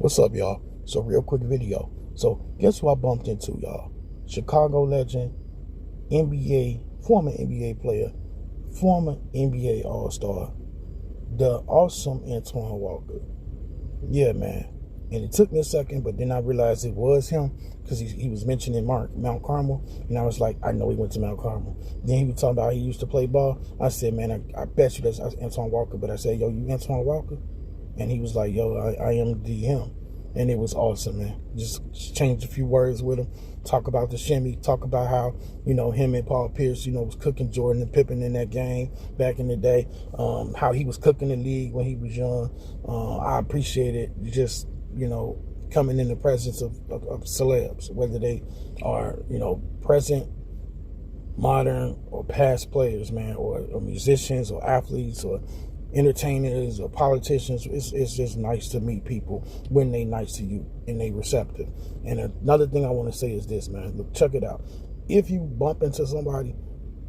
What's up, y'all? So, real quick video. So, guess who I bumped into, y'all? Chicago legend, former NBA player, former NBA All-Star, the awesome Antoine Walker. Yeah, man. And it took me a second, but then I realized it was him because he was mentioning Mount Carmel. And I was like, I know he went to Mount Carmel. Then he was talking about how he used to play ball. I said, man, I bet you that's Antoine Walker. But I said, yo, you Antoine Walker? And he was like, yo, I am him. And it was awesome, man. Just changed a few words with him. Talk about the shimmy. Talk about how, him and Paul Pierce, was cooking Jordan and Pippen in that game back in the day. How he was cooking the league when he was young. I appreciate it. Just, coming in the presence of celebs, whether they are, present, modern, or past players, man, or musicians or athletes or entertainers or politicians. It's just nice to meet people when they nice to you and they receptive. And another thing I want to say is this, man. Look, check it out. If you bump into somebody,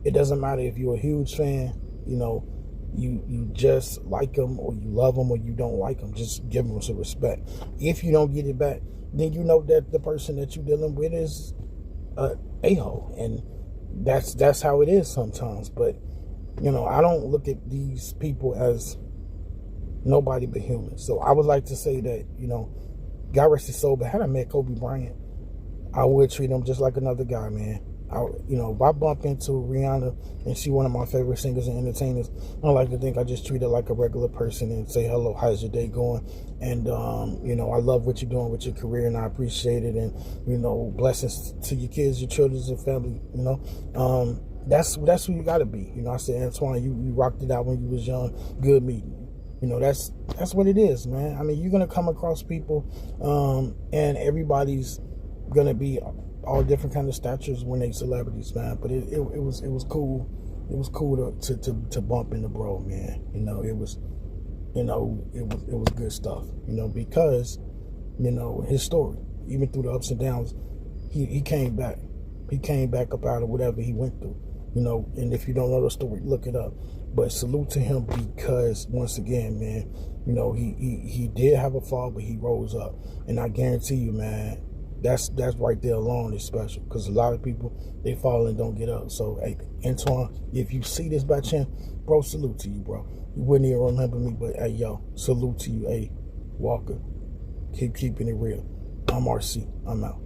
it doesn't matter if you're a huge fan, you just like them or you love them or you don't like them. Just give them some respect. If you don't get it back, then you know that the person that you're dealing with is a-hole. And that's how it is sometimes. But I don't look at these people as nobody but humans. So I would like to say that, God rest his soul, but had I met Kobe Bryant, I would treat him just like another guy, man. If I bump into Rihanna and she one of my favorite singers and entertainers, I like to think I just treat her like a regular person and say, hello, how's your day going? And, I love what you're doing with your career and I appreciate it. And, blessings to your kids, your children, your family, That's who you gotta be. I said, Antoine, you rocked it out when you was young. Good meeting you. That's what it is, man. I mean, you're gonna come across people, and everybody's gonna be all different kind of statures when they celebrities, man. But it was cool. It was cool to bump into bro, man. It was good stuff. Because his story, even through the ups and downs, he came back. He came back up out of whatever he went through. And if you don't know the story, look it up. But salute to him because, once again, man, he did have a fall, but he rose up. And I guarantee you, man, that's right there alone is special. Because a lot of people, they fall and don't get up. So, hey, Antoine, if you see this by chance, bro, salute to you, bro. You wouldn't even remember me, but, hey, yo, salute to you, hey, Walker. Keep keeping it real. I'm RC. I'm out.